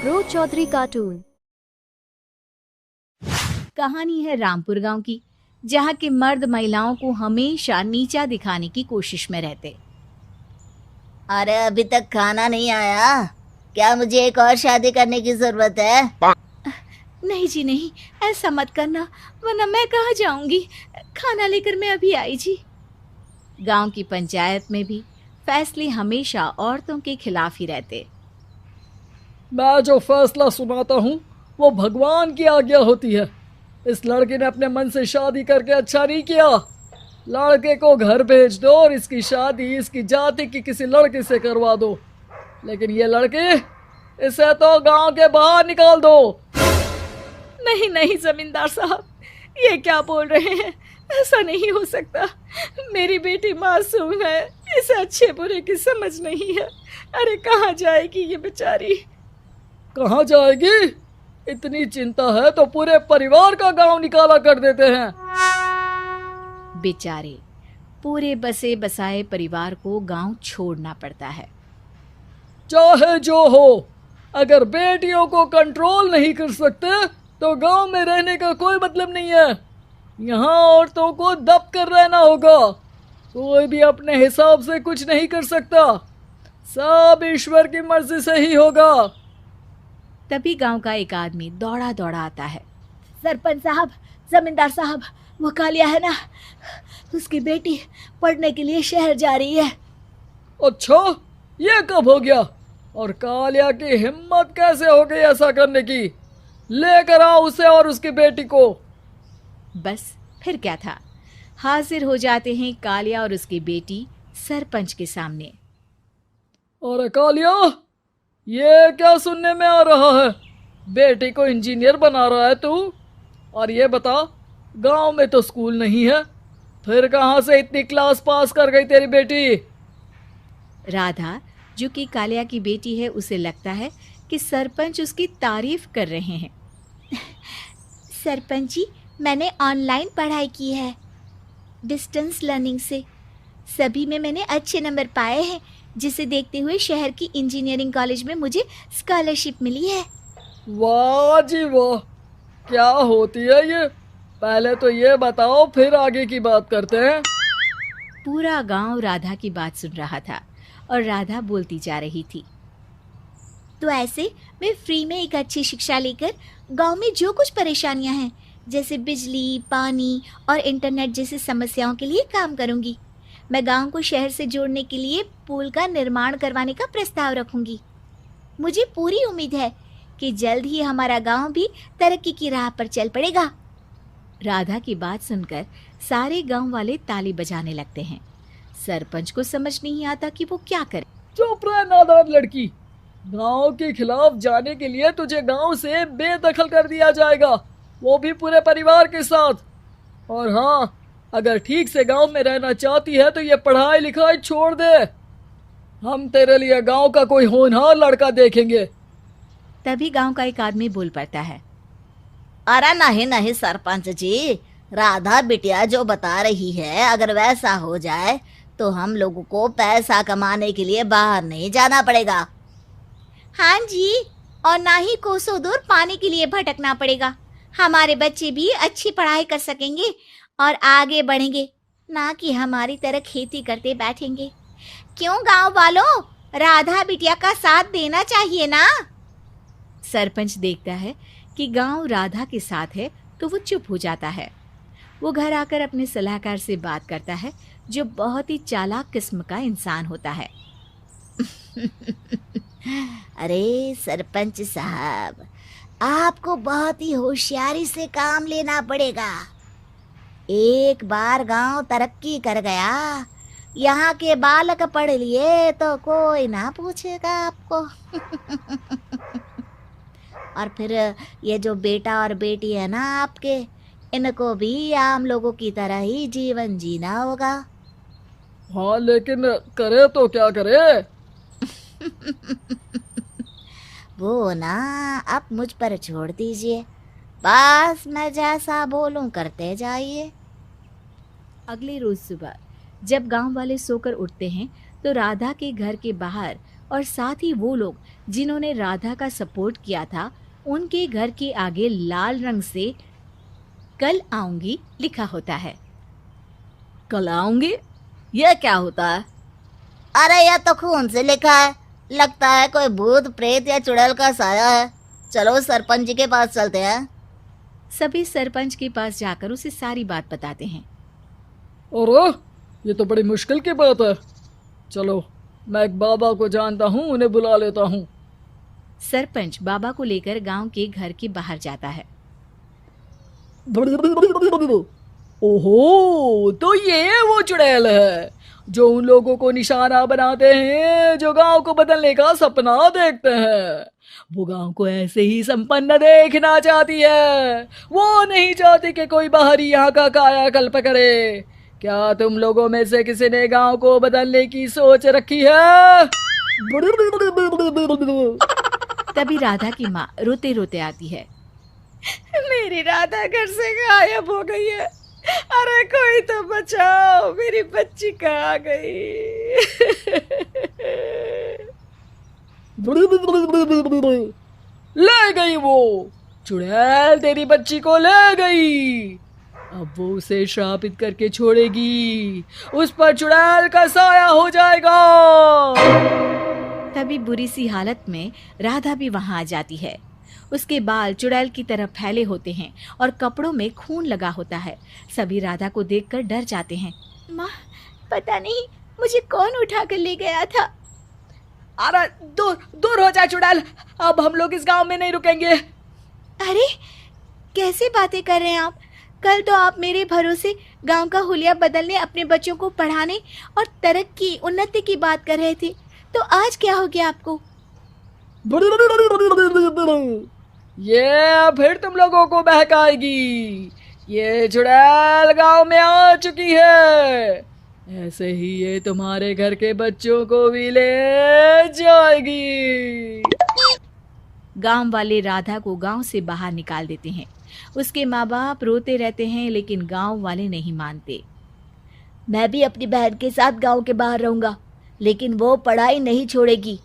रोज Chaudhary cartoon. कहानी है रामपुर गांव की, जहां के मर्द महिलाओं को हमेशा नीचा दिखाने की कोशिश में रहते। अरे अभी तक खाना नहीं आया क्या? मुझे एक और शादी करने की जरूरत है। नहीं जी नहीं, ऐसा मत करना, वरना मैं कहाँ जाऊंगी। खाना लेकर मैं अभी आई जी। गांव की पंचायत में भी फैसले हमेशा औरतों के खिलाफ ही रहते। मैं जो फैसला सुनाता हूँ वो भगवान की आज्ञा होती है। इस लड़के ने अपने मन से शादी करके अच्छा नहीं किया। लड़के को घर भेज दो और इसकी शादी इसकी जाति की किसी लड़के से करवा दो। लेकिन ये लड़के, इसे तो गांव के बाहर निकाल दो। नहीं नहीं जमींदार साहब, ये क्या बोल रहे हैं? ऐसा नहीं हो सकता। मेरी बेटी मासूम है, इसे अच्छे बुरे की समझ नहीं है। अरे कहाँ जाएगी ये बेचारी? कहाँ जाएगी? इतनी चिंता है तो पूरे परिवार का गांव निकाला कर देते हैं। बेचारे पूरे बसे बसाए परिवार को गांव छोड़ना पड़ता है। चाहे जो हो, अगर बेटियों को कंट्रोल नहीं कर सकते तो गांव में रहने का कोई मतलब नहीं है। यहाँ औरतों को दब कर रहना होगा। कोई भी अपने हिसाब से कुछ नहीं कर सकता, सब ईश्वर की मर्जी से ही होगा। तभी गांव का एक आदमी दौड़ा दौड़ा आता है। सरपंच साहब, जमींदार साहब, वो कालिया है ना, उसकी बेटी पढ़ने के लिए शहर जा रही है। अच्छा, ये कब हो गया? और कालिया की हिम्मत कैसे हो गई ऐसा करने की? लेकर आओ उसे और उसकी बेटी को। बस फिर क्या था, हाजिर हो जाते हैं कालिया और उसकी बेटी सरपंच के सामने। अरे कालिया, ये क्या सुनने में आ रहा है? बेटी को इंजीनियर बना रहा है तू? और ये बता, गांव में तो स्कूल नहीं है, फिर कहाँ से इतनी क्लास पास कर गई तेरी बेटी? राधा, जो कि कालिया की बेटी है, उसे लगता है कि सरपंच उसकी तारीफ कर रहे हैं। सरपंच जी, मैंने ऑनलाइन पढ़ाई की है, डिस्टेंस लर्निंग से। सभी में मैंने अच्छे नंबर पाए हैं, जिसे देखते हुए शहर की इंजीनियरिंग कॉलेज में मुझे स्कॉलरशिप मिली है। वाह जी वाह, क्या होती है ये? पहले तो ये बताओ, फिर आगे की बात करते हैं। पूरा गांव राधा की बात सुन रहा था और राधा बोलती जा रही थी। तो ऐसे मैं फ्री में एक अच्छी शिक्षा लेकर गांव में जो कुछ परेशानियां हैं, जैसे बिजली, पानी और इंटरनेट जैसी समस्याओं के लिए काम करूंगी। मैं गांव को शहर से जोड़ने के लिए पुल का निर्माण करवाने का प्रस्ताव रखूंगी। मुझे पूरी उम्मीद है कि जल्द ही हमारा गांव भी तरक्की की राह पर चल पड़ेगा। राधा की बात सुनकर सारे गांव वाले ताली बजाने लगते हैं। सरपंच को समझ नहीं आता कि वो क्या करे। चुप रह नादान लड़की, गांव के खिलाफ जाने के लिए तुझे गांव से बेदखल कर दिया जाएगा, वो भी पूरे परिवार के साथ। और हाँ, अगर ठीक से गांव में रहना चाहती है तो ये पढ़ाई लिखाई छोड़ दे। हम तेरे लिए गांव का कोई होनहार लड़का देखेंगे। तभी गांव का एक आदमी बोल पड़ता है। अरे नहीं नहीं सरपंच जी, राधा बिटिया जो बता रही है, अगर वैसा हो जाए तो हम लोगों को पैसा कमाने के लिए बाहर नहीं जाना पड़ेगा। हाँ जी, और ना ही कोसों दूर पानी के लिए भटकना पड़ेगा। हमारे बच्चे भी अच्छी पढ़ाई कर सकेंगे और आगे बढ़ेंगे, ना कि हमारी तरह खेती करते बैठेंगे। क्यों गांव वालों, राधा बिटिया का साथ देना चाहिए ना। सरपंच देखता है कि गांव राधा के साथ है तो वो चुप हो जाता है। वो घर आकर अपने सलाहकार से बात करता है, जो बहुत ही चालाक किस्म का इंसान होता है। अरे सरपंच साहब, आपको बहुत ही होशियारी से काम लेना पड़ेगा। एक बार गांव तरक्की कर गया, यहाँ के बालक पढ़ लिए तो कोई ना पूछेगा आपको। और फिर ये जो बेटा और बेटी है ना आपके, इनको भी आम लोगों की तरह ही जीवन जीना होगा। हाँ, लेकिन करे तो क्या करे? वो ना आप मुझ पर छोड़ दीजिए, बस मैं जैसा बोलूं करते जाइए। अगले रोज सुबह जब गांव वाले सोकर उठते हैं तो राधा के घर के बाहर और साथ ही वो लोग जिन्होंने राधा का सपोर्ट किया था उनके घर के आगे लाल रंग से कल आऊंगी लिखा होता है। कल आऊंगी, यह क्या होता है? अरे यह तो खून से लिखा है, लगता है कोई भूत प्रेत या चुड़ैल का साया है। चलो सरपंच जी के पास चलते हैं। सभी सरपंच के पास जाकर उसे सारी बात बताते हैं। अरे ये तो बड़ी मुश्किल की बात है। चलो मैं एक बाबा को जानता हूँ, उन्हें बुला लेता हूँ। सरपंच बाबा को लेकर गांव के घर के बाहर जाता है। ओहो, तो ये वो चुड़ैल है जो उन लोगों को निशाना बनाते हैं जो गांव को बदलने का सपना देखते हैं। वो गांव को ऐसे ही संपन्न देखना चाहती है। वो नहीं चाहती कि कोई बाहरी यहाँ का कायाकल्प करे। क्या तुम लोगों में से किसी ने गांव को बदलने की सोच रखी है? तभी राधा की माँ रोते रोते आती है। मेरी राधा घर से गायब हो गई है। अरे कोई तो बचाओ, मेरी बच्ची कहाँ गई? ले गई वो चुड़ैल, तेरी बच्ची को ले गई। अब वो उसे श्रापित करके छोड़ेगी, उस पर चुड़ैल का साया हो जाएगा। तभी बुरी सी हालत में राधा भी वहां आ जाती है। उसके बाल चुड़ैल की तरह फैले होते हैं और कपड़ों में खून लगा होता है। सभी राधा को देखकर डर जाते हैं। माँ, पता नहीं मुझे कौन उठा कर ले गया था। अरे दूर दूर हो जा चुड़ैल, अब हम लोग इस गांव में नहीं रुकेंगे। अरे कैसे बातें कर रहे हैं आप? कल तो आप मेरे भरोसे गांव का हुलिया बदलने, अपने बच्चों को पढ़ाने और तरक्की उन्नति की बात कर रहे थे, तो आज क्या हो गया आपको? ये फिर तुम लोगों को बहकाएगी। ये चुड़ैल गांव में आ चुकी है, ऐसे ही ये तुम्हारे घर के बच्चों को भी ले जाएगी। गांव वाले राधा को गांव से बाहर निकाल देते हैं। उसके माँ बाप रोते रहते हैं लेकिन गांव वाले नहीं मानते। मैं भी अपनी बहन के साथ गांव के बाहर रहूंगा, लेकिन वो पढ़ाई नहीं छोड़ेगी।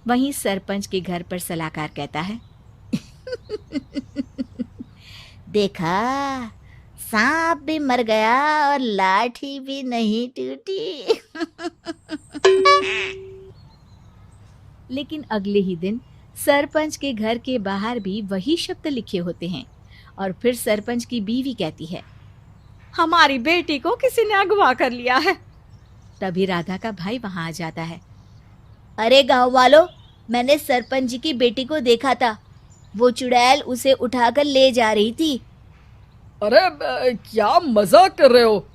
वहीं सरपंच के घर पर सलाहकार कहता है। देखा, सांप भी मर गया और लाठी भी नहीं टूटी। लेकिन अगले ही दिन सरपंच के घर के बाहर भी वही शब्द लिखे होते हैं और फिर सरपंच की बीवी कहती है, हमारी बेटी को किसी ने अगवा कर लिया है। तभी राधा का भाई वहां आ जाता है। अरे गांव वालों, मैंने सरपंच जी की बेटी को देखा था। वो चुड़ैल उसे उठाकर ले जा रही थी। अरे क्या मजाक कर रहे हो?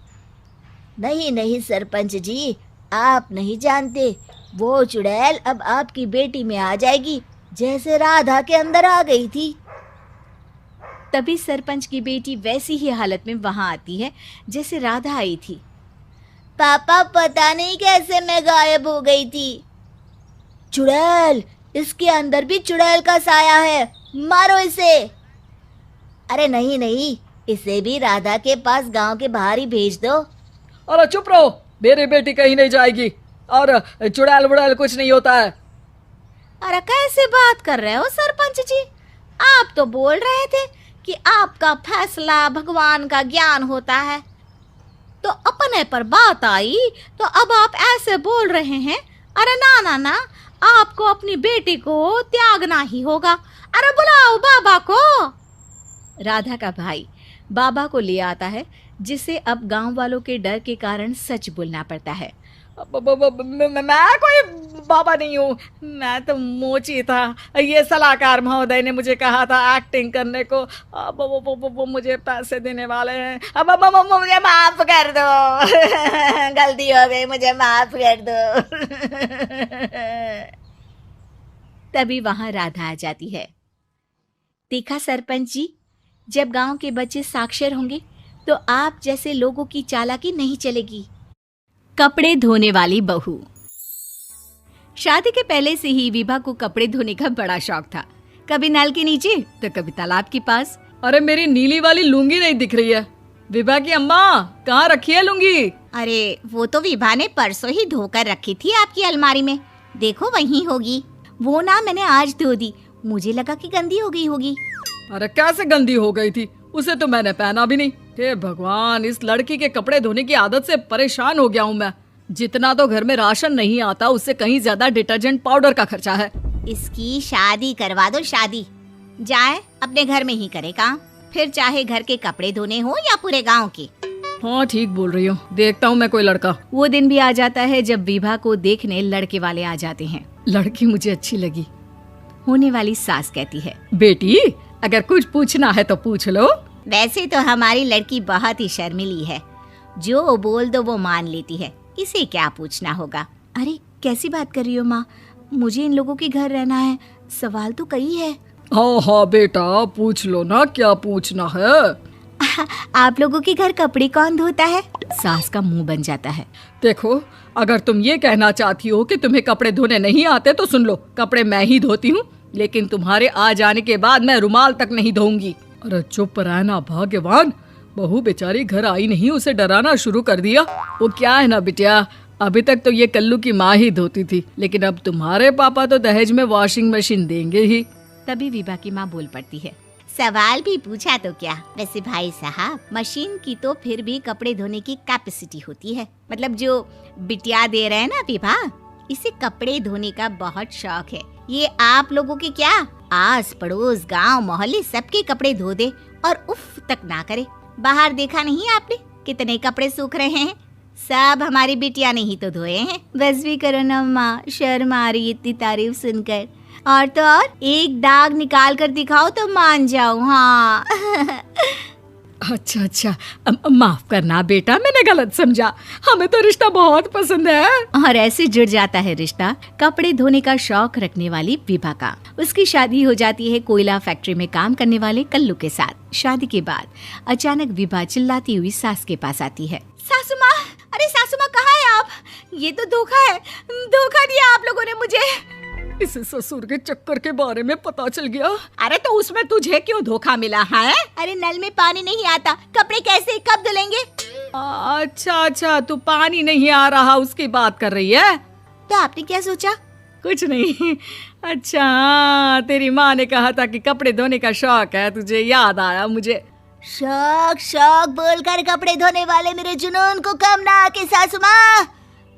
नहीं नहीं सरपंच जी, आप नहीं जानते। वो चुड़ैल अब आपकी बेटी में आ जाएगी, जैसे राधा के अंदर आ गई थी। तभी सरपंच की बेटी वैसी ही हालत में वहां आती है जैसे राधा आई थी। पापा, पता नहीं कैसे मैं गायब हो गई थी। चुड़ैल, इसके अंदर भी चुड़ैल का साया है, मारो इसे। अरे नहीं नहीं, इसे भी राधा के पास गांव के बाहर ही भेज दो। अरे चुप रहो, मेरी बेटी कहीं नहीं जाएगी और चुड़ैल बुड़ैल कुछ नहीं होता है। अरे कैसे बात कर रहे हो सरपंच जी? आप तो बोल रहे थे कि आपका फैसला भगवान का ज्ञान होता है, तो अपने पर बात आई तो अब आप ऐसे बोल रहे हैं। अरे ना ना ना, आपको अपनी बेटी को त्यागना ही होगा। अरे बुलाओ बाबा को। राधा का भाई बाबा को ले आता है, जिसे अब गांव वालों के डर के कारण सच बोलना पड़ता है। मैं कोई बाबा नहीं हूँ, मैं तो मोची था। ये सलाहकार महोदय ने मुझे कहा था एक्टिंग करने को। अब वो मुझे पैसे देने वाले हैं। अब मुझे माफ कर दो। गलती हो गई, मुझे माफ कर दो। तभी वहां राधा आ जाती है। देखा सरपंच जी, जब गांव के बच्चे साक्षर होंगे तो आप जैसे लोगों की चालाकी नहीं चलेगी। कपड़े धोने वाली बहू। शादी के पहले से ही विभा को कपड़े धोने का बड़ा शौक था। कभी नल के नीचे तो कभी तालाब के पास। अरे मेरी नीली वाली लुंगी नहीं दिख रही है। विभा की अम्मा, कहाँ रखी है लुंगी? अरे वो तो विभा ने परसों ही धोकर रखी थी आपकी अलमारी में। देखो वहीं होगी। वो ना मैंने आज धो दी, मुझे लगा कि गंदी हो गई होगी। अरे कैसे गंदी हो गई थी, उसे तो मैंने पहना भी नहीं। हे भगवान, इस लड़की के कपड़े धोने की आदत से परेशान हो गया हूँ मैं। जितना तो घर में राशन नहीं आता, उससे कहीं ज्यादा डिटर्जेंट पाउडर का खर्चा है। इसकी शादी करवा दो, शादी। जाए अपने घर में ही करे काम, फिर चाहे घर के कपड़े धोने हो या पूरे गांव के। हाँ ठीक बोल रही हो, देखता हूँ मैं कोई लड़का। वो दिन भी आ जाता है जब विभा को देखने लड़के वाले आ जाते हैं। लड़की मुझे अच्छी लगी। होने वाली सास कहती है, बेटी अगर कुछ पूछना है तो पूछ लो। वैसे तो हमारी लड़की बहुत ही शर्मीली है, जो बोल दो वो मान लेती है, इसे क्या पूछना होगा। अरे कैसी बात कर रही हो माँ, मुझे इन लोगों के घर रहना है, सवाल तो कई है। हाँ हाँ बेटा, पूछ लो ना, क्या पूछना है। आप लोगों के घर कपड़े कौन धोता है? सास का मुंह बन जाता है। देखो, अगर तुम ये कहना चाहती हो कि तुम्हें कपड़े धोने नहीं आते तो सुन लो, कपड़े मैं ही धोती हूँ, लेकिन तुम्हारे आ जाने के बाद मैं रुमाल तक नहीं धोऊंगी। अरे चुप रहना भाग्यवान, बहू बेचारी घर आई नहीं, उसे डराना शुरू कर दिया। वो क्या है ना बिटिया, अभी तक तो ये कल्लू की माँ ही धोती थी, लेकिन अब तुम्हारे पापा तो दहेज में वॉशिंग मशीन देंगे ही। तभी विभा की माँ बोल पड़ती है, सवाल भी पूछा तो क्या। वैसे भाई साहब, मशीन की तो फिर भी कपड़े धोने की कैपेसिटी होती है। मतलब जो बिटिया दे रहे हैं ना विभा, इसे कपड़े धोने का बहुत शौक है। ये आप लोगों के क्या, आस पड़ोस गांव मोहल्ले सबके कपड़े धो दे और उफ तक ना करे। बाहर देखा नहीं आपने कितने कपड़े सूख रहे हैं, सब हमारी बिटिया ने ही तो धोए हैं। बस भी करो ना माँ, शर्म आ रही इतनी तारीफ सुनकर। और तो और एक दाग निकाल कर दिखाओ तो मान जाऊं। हाँ अच्छा, माफ करना बेटा, मैंने गलत समझा, हमें तो रिश्ता बहुत पसंद है। और ऐसे जुड़ जाता है रिश्ता कपड़े धोने का शौक रखने वाली विभा का। उसकी शादी हो जाती है कोयला फैक्ट्री में काम करने वाले कल्लू के साथ। शादी के बाद अचानक विभा चिल्लाती हुई सास के पास आती है। सासू माँ, अरे सासू माँ कहाँ है आप? ये तो धोखा है, धोखा दिया आप लोगों ने मुझे। इसे ससुर के चक्कर के बारे में पता चल गया। अरे तो उसमें तुझे क्यों धोखा मिला है? अरे नल में पानी नहीं आता, कपड़े कैसे कब धुलेंगे? अच्छा, तू पानी नहीं आ रहा उसकी बात कर रही है। तो आपने क्या सोचा? कुछ नहीं। अच्छा, तेरी माँ ने कहा था कि कपड़े धोने का शौक है तुझे, याद आया मुझे। शौक बोलकर कपड़े धोने वाले मेरे जुनून को कम ना आके सासू माँ,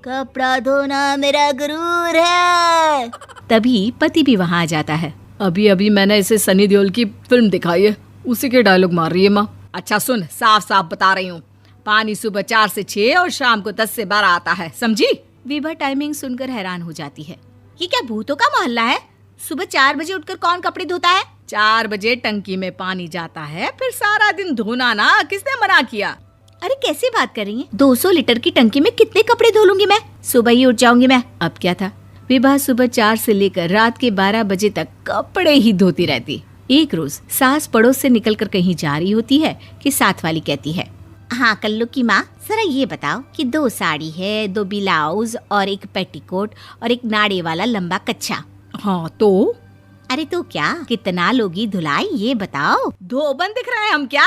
कपड़ा धोना मेरा गुरूर है। तभी पति भी वहाँ आ जाता है। अभी मैंने इसे सनी देओल की फिल्म दिखाई है, उसी के डायलॉग मार रही है माँ। अच्छा सुन, साफ बता रही हूँ, पानी सुबह 4 से 6 और शाम को 10 से 12 आता है, समझी? विभा टाइमिंग सुनकर हैरान हो जाती है। ये क्या भूतों का मोहल्ला है? सुबह 4 बजे उठकर कौन कपड़े धोता है? 4 बजे टंकी में पानी जाता है, फिर सारा दिन धोना ना, किसने मना किया? अरे कैसे बात कर रही हैं? 200 लीटर की टंकी में कितने कपड़े धो लूंगी मैं? सुबह ही उठ जाऊंगी मैं। अब क्या था, विभा सुबह 4 से लेकर रात के 12 बजे तक कपड़े ही धोती रहती। एक रोज सास पड़ोस से निकलकर कहीं जा रही होती है कि साथ वाली कहती है, हाँ कल्लू की माँ, जरा ये बताओ कि 2 साड़ी है, 2 ब्लाउज और एक पेटीकोट और एक नाड़े वाला लंबा कच्छा। हाँ तो? अरे तो क्या, कितना लोगी धुलाई ये बताओ। धोबन दिख रहे हैं हम क्या?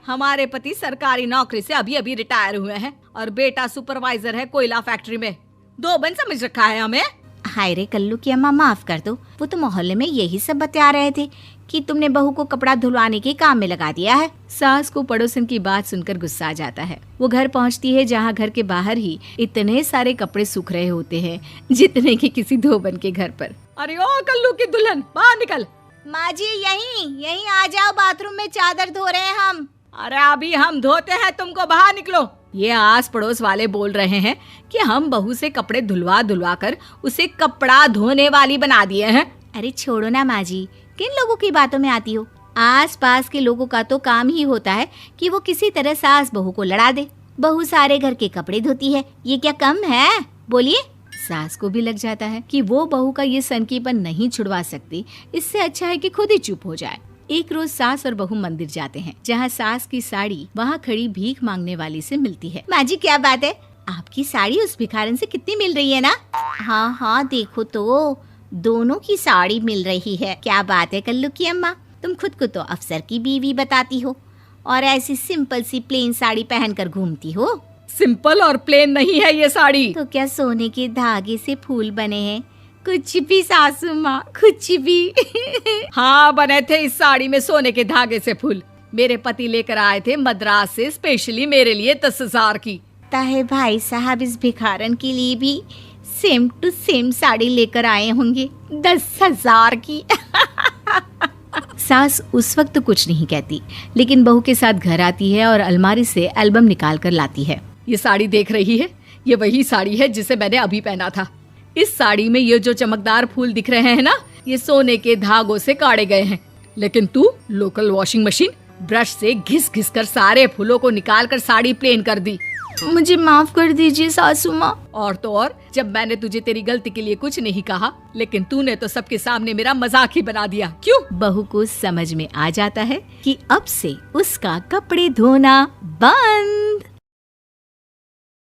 हमारे पति सरकारी नौकरी से अभी रिटायर हुए हैं और बेटा सुपरवाइजर है कोयला फैक्ट्री में। धोबन समझ रखा है हमें। हाय रे कल्लू की अम्मा, माफ कर दो, वो तो मोहल्ले में यही सब बता रहे थे कि तुमने बहू को कपड़ा धुलवाने के काम में लगा दिया है। सास को पड़ोसन की बात सुनकर गुस्सा आ जाता है। वो घर पहुंचती है जहां घर के बाहर ही इतने सारे कपड़े सूख रहे होते हैं जितने कि किसी धोबन के घर पर। अरे ओ कल्लू की दुल्हन, बाहर निकल। माँ जी यहीं आ जाओ, बाथरूम में चादर धो रहे हैं हम। अरे अभी हम धोते हैं, तुमको बाहर निकलो। ये आस पड़ोस वाले बोल रहे हैं कि हम बहू से कपड़े धुलवा कर उसे कपड़ा धोने वाली बना दिए हैं। अरे छोड़ो ना माँ जी, किन लोगों की बातों में आती हो? आस पास के लोगों का तो काम ही होता है कि वो किसी तरह सास बहू को लड़ा दे। बहू सारे घर के कपड़े धोती है, ये क्या कम है? बोलिए। सास को भी लग जाता है कि वो बहू का ये सनकीपन नहीं छुड़वा सकती, इससे अच्छा है कि खुद ही चुप हो जाए। एक रोज सास और बहू मंदिर जाते हैं, जहाँ सास की साड़ी वहाँ खड़ी भीख मांगने वाली से मिलती है। माँ जी क्या बात है, आपकी साड़ी उस भिखारन से कितनी मिल रही है ना? हाँ देखो तो दोनों की साड़ी मिल रही है। क्या बात है कल्लू की अम्मा, तुम खुद को तो अफसर की बीवी बताती हो और ऐसी सिंपल सी प्लेन साड़ी पहनकर घूमती हो। सिंपल और प्लेन नहीं है ये साड़ी। तो क्या सोने के धागे से फूल बने हैं, कुछ भी सासू माँ, कुछ भी। हाँ, बने थे इस साड़ी में सोने के धागे से फूल। मेरे पति लेकर आए थे मद्रास से स्पेशली मेरे लिए 10,000 की। ताहे भाई साहब इस भिखारन के लिए भी सेम टू सेम साड़ी लेकर आए होंगे 10,000 की। सास उस वक्त तो कुछ नहीं कहती, लेकिन बहू के साथ घर आती है और अलमारी से एल्बम निकाल कर लाती है। ये साड़ी देख रही है, ये वही साड़ी है जिसे मैंने अभी पहना था। इस साड़ी में ये जो चमकदार फूल दिख रहे हैं ना, ये सोने के धागों से काढ़े गए हैं। लेकिन तू लोकल वॉशिंग मशीन ब्रश से घिस घिस कर सारे फूलों को निकाल कर साड़ी प्लेन कर दी। मुझे माफ कर दीजिए सासू माँ। और तो और, जब मैंने तुझे तेरी गलती के लिए कुछ नहीं कहा, लेकिन तूने तो सबके सामने मेरा मजाक ही बना दिया। क्यों? बहू को समझ में आ जाता है कि अब से उसका कपड़े धोना बंद।